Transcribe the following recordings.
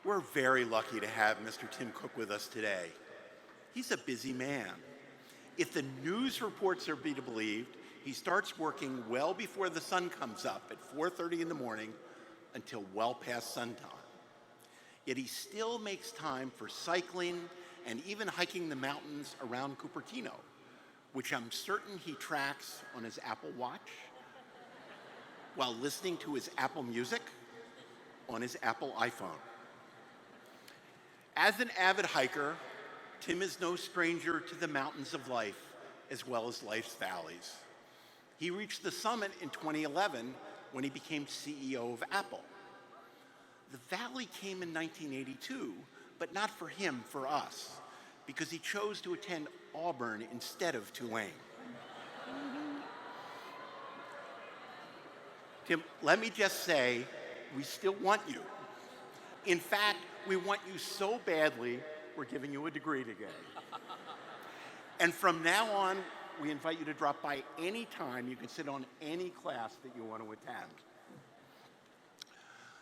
We're very lucky to have Mr. Tim Cook with us today. He's a busy man. If the news reports are to be believed, he starts working well before the sun comes up at 4:30 in the morning until well past sundown. Yet he still makes time for cycling and even hiking the mountains around Cupertino, which I'm certain he tracks on his Apple Watch while listening to his Apple Music on his Apple iPhone. As an avid hiker, Tim is no stranger to the mountains of life as well as life's valleys. He reached the summit in 2011 when he became CEO of Apple. The valley came in 1982, but not for him, for us, because he chose to attend Auburn instead of Tulane. Tim, let me just say, we still want you. In fact, we want you so badly, we're giving you a degree today. And from now on, we invite you to drop by any time. You can sit on any class that you want to attend.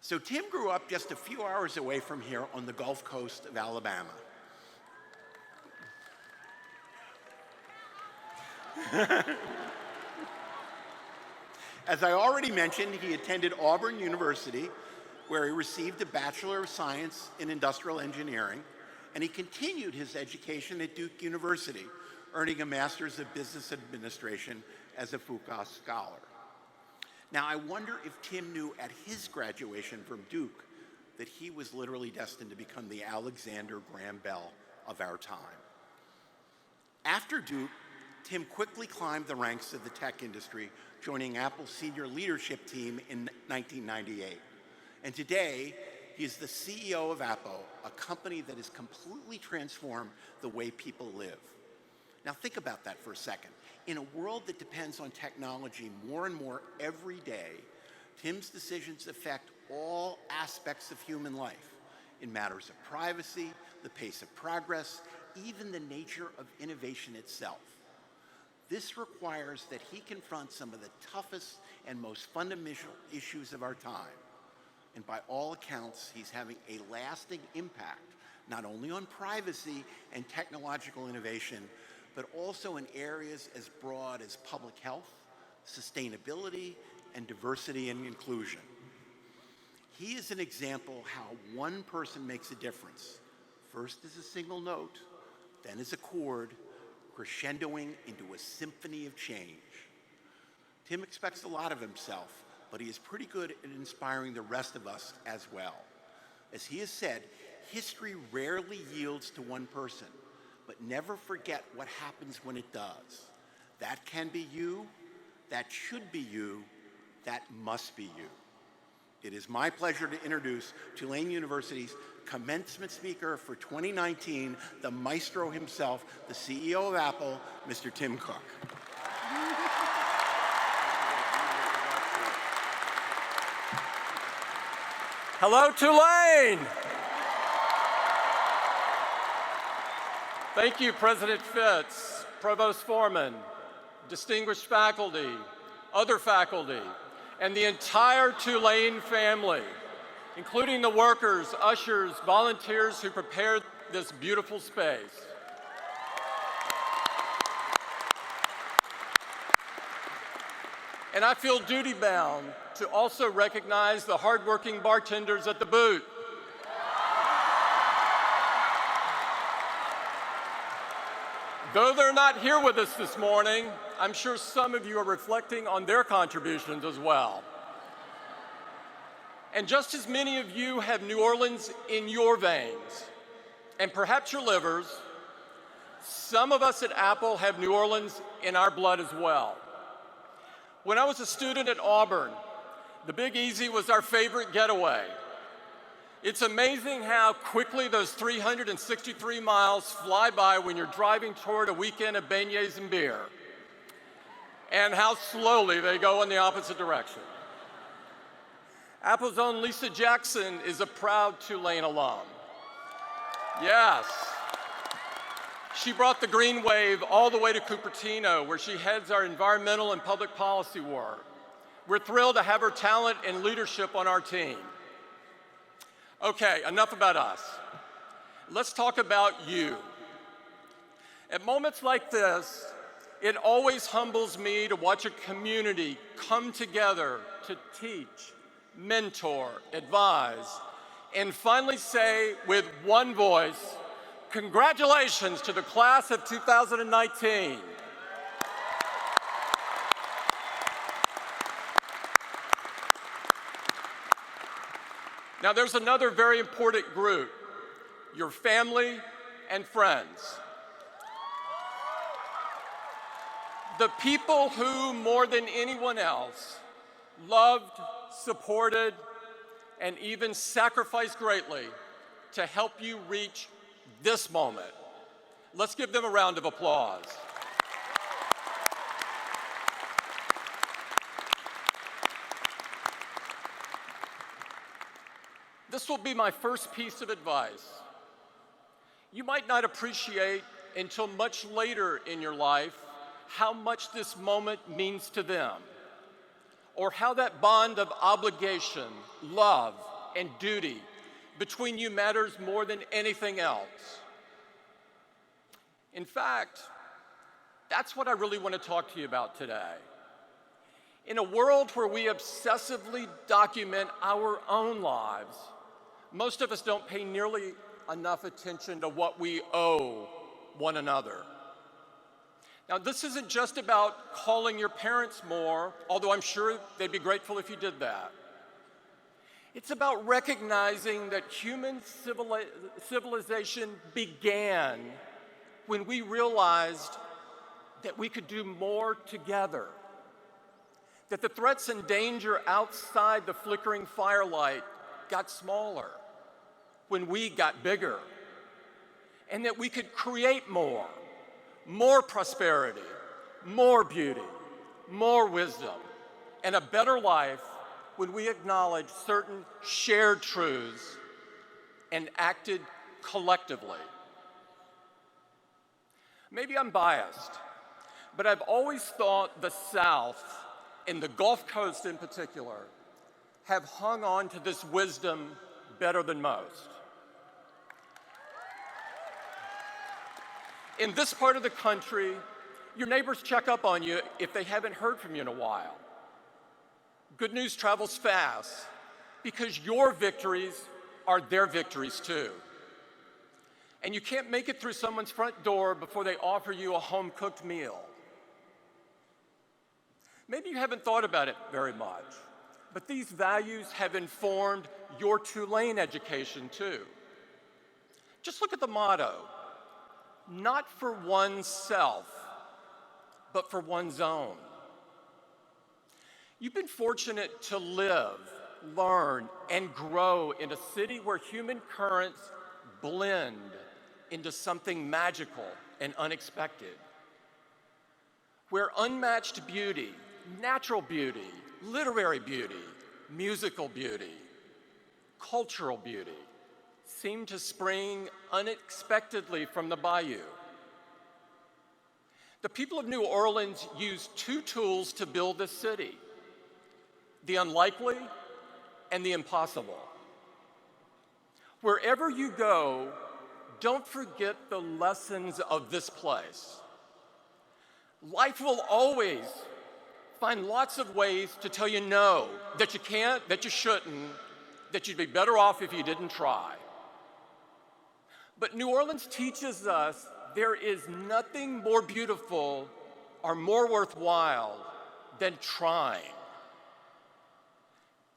So Tim grew up just a few hours away from here on the Gulf Coast of Alabama. As I already mentioned, he attended Auburn University, where he received a Bachelor of Science in Industrial Engineering, and he continued his education at Duke University, earning a Master's of Business Administration as a Fuqua Scholar. Now, I wonder if Tim knew at his graduation from Duke that he was literally destined to become the Alexander Graham Bell of our time. After Duke, Tim quickly climbed the ranks of the tech industry, joining Apple's senior leadership team in 1998. And today, he is the CEO of Apple, a company that has completely transformed the way people live. Now think about that for a second. In a world that depends on technology more and more every day, Tim's decisions affect all aspects of human life in matters of privacy, the pace of progress, even the nature of innovation itself. This requires that he confront some of the toughest and most fundamental issues of our time. And by all accounts, he's having a lasting impact, not only on privacy and technological innovation, but also in areas as broad as public health, sustainability, and diversity and inclusion. He is an example how one person makes a difference, first as a single note, then as a chord, crescendoing into a symphony of change. Tim expects a lot of himself, but he is pretty good at inspiring the rest of us as well. As he has said, history rarely yields to one person, but never forget what happens when it does. That can be you, that should be you, that must be you. It is my pleasure to introduce Tulane University's commencement speaker for 2019, the maestro himself, the CEO of Apple, Mr. Tim Cook. Hello, Tulane! Thank you, President Fitz, Provost Foreman, distinguished faculty, other faculty, and the entire Tulane family, including the workers, ushers, volunteers who prepared this beautiful space. And I feel duty-bound to also recognize the hardworking bartenders at the booth. Though they're not here with us this morning, I'm sure some of you are reflecting on their contributions as well. And just as many of you have New Orleans in your veins, and perhaps your livers, some of us at Apple have New Orleans in our blood as well. When I was a student at Auburn, the Big Easy was our favorite getaway. It's amazing how quickly those 363 miles fly by when you're driving toward a weekend of beignets and beer, and how slowly they go in the opposite direction. Apple's own Lisa Jackson is a proud Tulane alum. Yes. She brought the green wave all the way to Cupertino, where she heads our environmental and public policy work. We're thrilled to have her talent and leadership on our team. Okay, enough about us. Let's talk about you. At moments like this, it always humbles me to watch a community come together to teach, mentor, advise, and finally say with one voice, congratulations to the class of 2019. Now there's another very important group, your family and friends. The people who, more than anyone else, loved, supported, and even sacrificed greatly to help you reach this moment. Let's give them a round of applause. This will be my first piece of advice. You might not appreciate until much later in your life how much this moment means to them, or how that bond of obligation, love, and duty between you matters more than anything else. In fact, that's what I really want to talk to you about today. In a world where we obsessively document our own lives, most of us don't pay nearly enough attention to what we owe one another. Now, this isn't just about calling your parents more, although I'm sure they'd be grateful if you did that. It's about recognizing that human civilization began when we realized that we could do more together, that the threats and danger outside the flickering firelight got smaller when we got bigger, and that we could create more prosperity, more beauty, more wisdom, and a better life when we acknowledge certain shared truths and acted collectively. Maybe I'm biased, but I've always thought the South, and the Gulf Coast in particular, have hung on to this wisdom better than most. In this part of the country, your neighbors check up on you if they haven't heard from you in a while. Good news travels fast because your victories are their victories too. And you can't make it through someone's front door before they offer you a home-cooked meal. Maybe you haven't thought about it very much, but these values have informed your Tulane education too. Just look at the motto. Not for oneself, but for one's own. You've been fortunate to live, learn, and grow in a city where human currents blend into something magical and unexpected, where unmatched beauty, natural beauty, literary beauty, musical beauty, cultural beauty, seem to spring unexpectedly from the bayou. The people of New Orleans used two tools to build this city: the unlikely and the impossible. Wherever you go, don't forget the lessons of this place. Life will always find lots of ways to tell you no, that you can't, that you shouldn't, that you'd be better off if you didn't try. But New Orleans teaches us there is nothing more beautiful or more worthwhile than trying,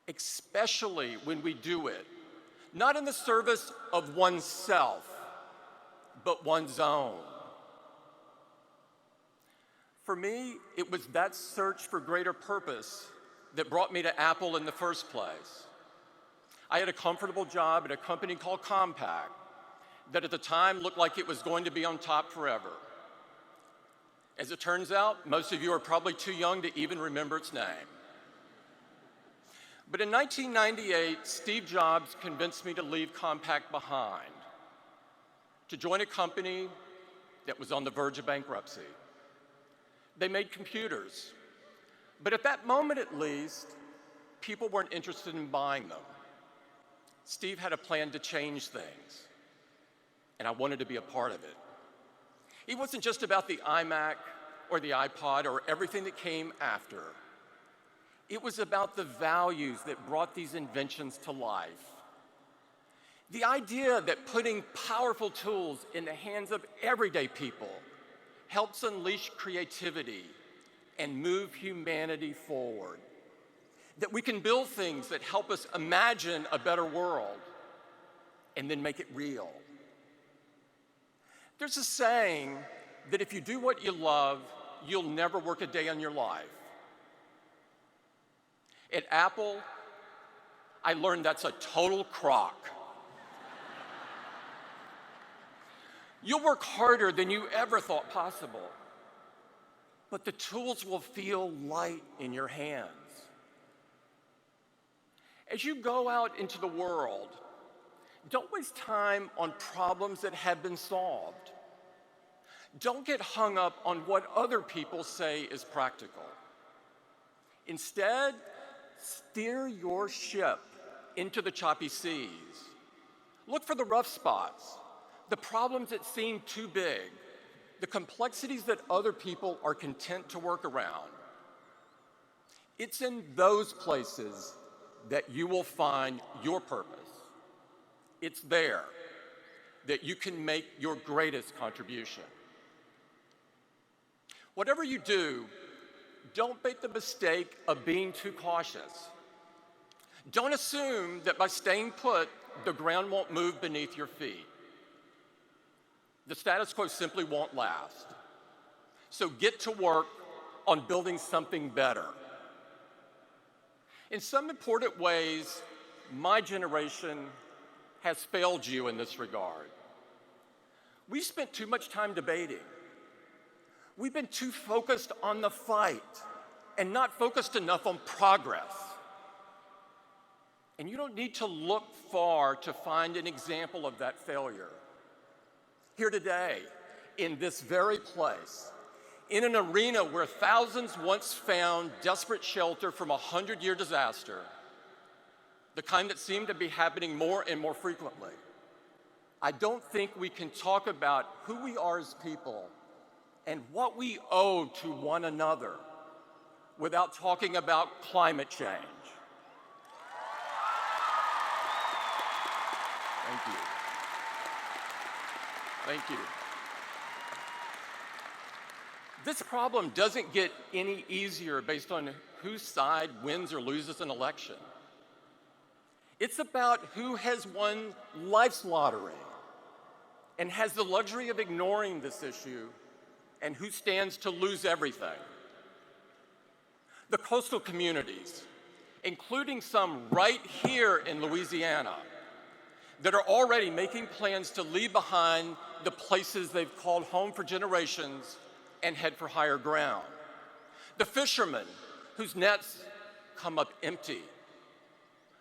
especially when we do it, not in the service of oneself, but one's own. For me, it was that search for greater purpose that brought me to Apple in the first place. I had a comfortable job at a company called Compaq that at the time looked like it was going to be on top forever. As it turns out, most of you are probably too young to even remember its name. But in 1998, Steve Jobs convinced me to leave Compaq behind, to join a company that was on the verge of bankruptcy. They made computers, but at that moment at least, people weren't interested in buying them. Steve had a plan to change things, and I wanted to be a part of it. It wasn't just about the iMac or the iPod or everything that came after. It was about the values that brought these inventions to life. The idea that putting powerful tools in the hands of everyday people helps unleash creativity and move humanity forward. That we can build things that help us imagine a better world and then make it real. There's a saying that if you do what you love, you'll never work a day in your life. At Apple, I learned that's a total crock. You'll work harder than you ever thought possible, but the tools will feel light in your hands. As you go out into the world, don't waste time on problems that have been solved. Don't get hung up on what other people say is practical. Instead, steer your ship into the choppy seas. Look for the rough spots, the problems that seem too big, the complexities that other people are content to work around. It's in those places that you will find your purpose. It's there that you can make your greatest contribution. Whatever you do, don't make the mistake of being too cautious. Don't assume that by staying put, the ground won't move beneath your feet. The status quo simply won't last. So get to work on building something better. In some important ways, my generation has failed you in this regard. We spent too much time debating. We've been too focused on the fight and not focused enough on progress. And you don't need to look far to find an example of that failure. Here today, in this very place, in an arena where thousands once found desperate shelter from a 100-year disaster, the kind that seemed to be happening more and more frequently, I don't think we can talk about who we are as people and what we owe to one another without talking about climate change. Thank you. Thank you. This problem doesn't get any easier based on whose side wins or loses an election. It's about who has won life's lottery and has the luxury of ignoring this issue and who stands to lose everything. The coastal communities, including some right here in Louisiana, that are already making plans to leave behind the places they've called home for generations and head for higher ground. The fishermen whose nets come up empty.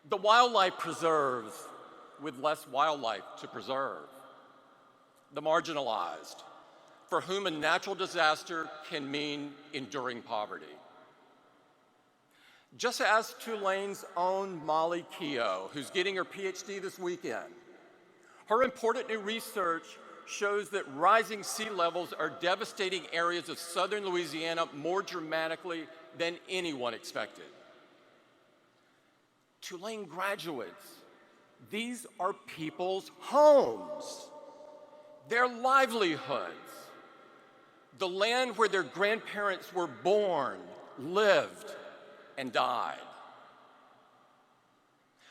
The wildlife preserves with less wildlife to preserve. The marginalized, for whom a natural disaster can mean enduring poverty. Just ask Tulane's own Molly Keogh, who's getting her PhD this weekend. Her important new research shows that rising sea levels are devastating areas of southern Louisiana more dramatically than anyone expected. Tulane graduates, these are people's homes, their livelihoods, the land where their grandparents were born, lived, and died.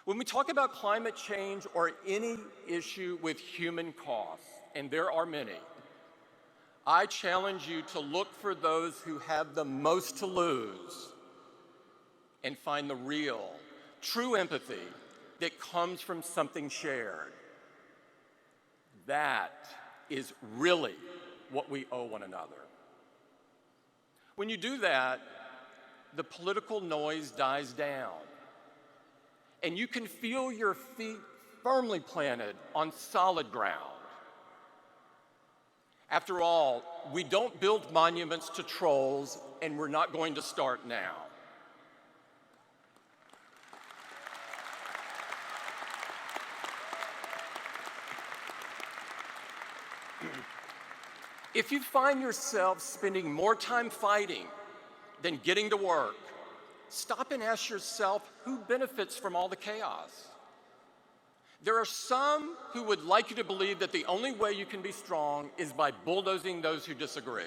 When we talk about climate change or any issue with human costs, and there are many, I challenge you to look for those who have the most to lose and find the real, true empathy that comes from something shared. That is really what we owe one another. When you do that, the political noise dies down, and you can feel your feet firmly planted on solid ground. After all, we don't build monuments to trolls, and we're not going to start now. If you find yourself spending more time fighting than getting to work, stop and ask yourself who benefits from all the chaos. There are some who would like you to believe that the only way you can be strong is by bulldozing those who disagree,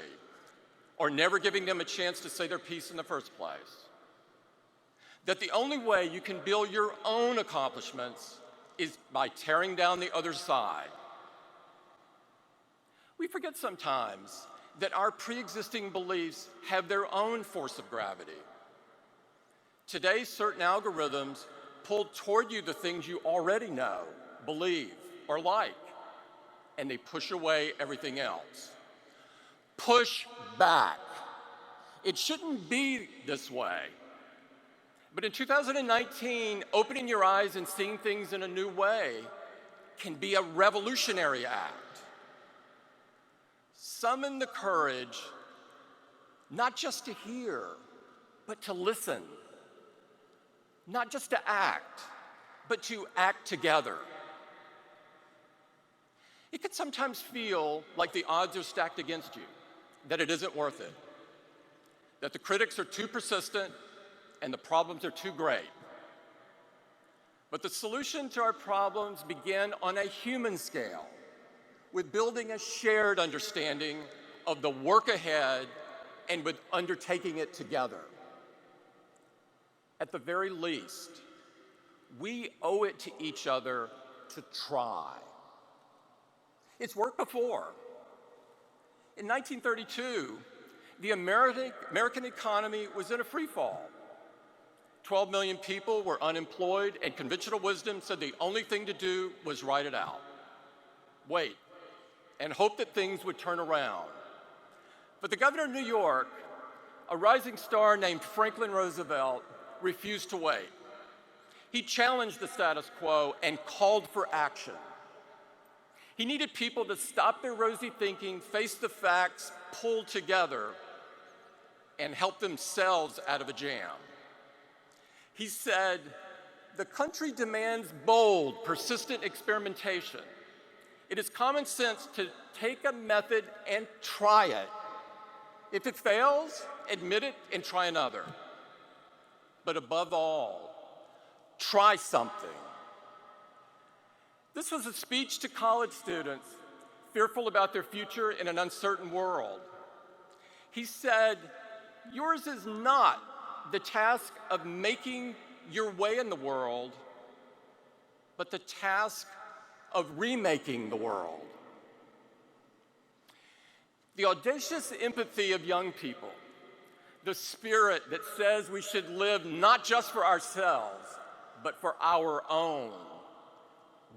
or never giving them a chance to say their piece in the first place. That the only way you can build your own accomplishments is by tearing down the other side. We forget sometimes that our pre-existing beliefs have their own force of gravity. Today, certain algorithms pull toward you the things you already know, believe, or like, and they push away everything else. Push back. It shouldn't be this way. But in 2019, opening your eyes and seeing things in a new way can be a revolutionary act. Summon the courage, not just to hear, but to listen. Not just to act, but to act together. It can sometimes feel like the odds are stacked against you, that it isn't worth it, that the critics are too persistent and the problems are too great. But the solution to our problems begin on a human scale, with building a shared understanding of the work ahead and with undertaking it together. At the very least, we owe it to each other to try. It's worked before. In 1932, the American economy was in a free fall. 12 million people were unemployed, and conventional wisdom said the only thing to do was ride it out. Wait, and hope that things would turn around. But the governor of New York, a rising star named Franklin Roosevelt, refused to wait. He challenged the status quo and called for action. He needed people to stop their rosy thinking, face the facts, pull together, and help themselves out of a jam. He said, "The country demands bold, persistent experimentation. It is common sense to take a method and try it. If it fails, admit it and try another. But above all, try something." This was a speech to college students fearful about their future in an uncertain world. He said, "Yours is not the task of making your way in the world, but the task of remaking the world." The audacious empathy of young people, the spirit that says we should live not just for ourselves, but for our own,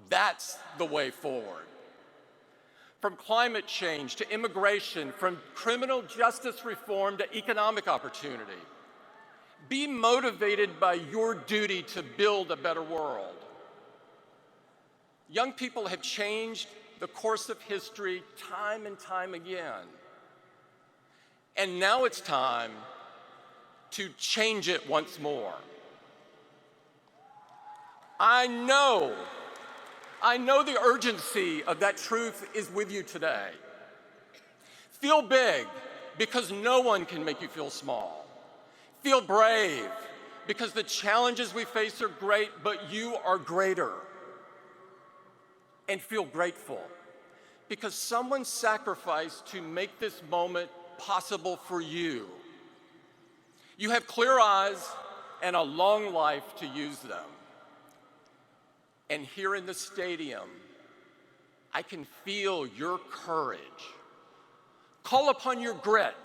that's the way forward. From climate change to immigration, from criminal justice reform to economic opportunity, be motivated by your duty to build a better world. Young people have changed the course of history time and time again. And now it's time to change it once more. I know the urgency of that truth is with you today. Feel big, because no one can make you feel small. Feel brave, because the challenges we face are great, but you are greater. And feel grateful, because someone sacrificed to make this moment possible for you. You have clear eyes and a long life to use them. And here in the stadium, I can feel your courage. Call upon your grit.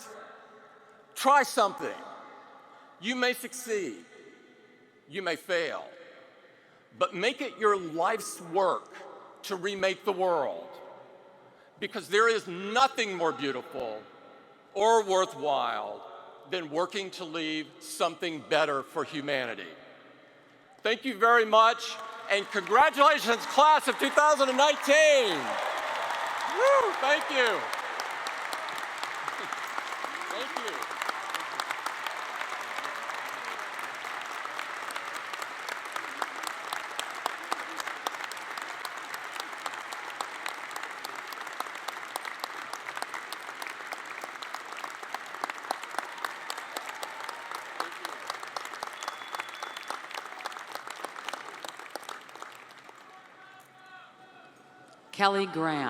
Try something. You may succeed. You may fail. But make it your life's work to remake the world, because there is nothing more beautiful or worthwhile than working to leave something better for humanity. Thank you very much, and congratulations, class of 2019. Woo, thank you. Thank you. Kelly Graham.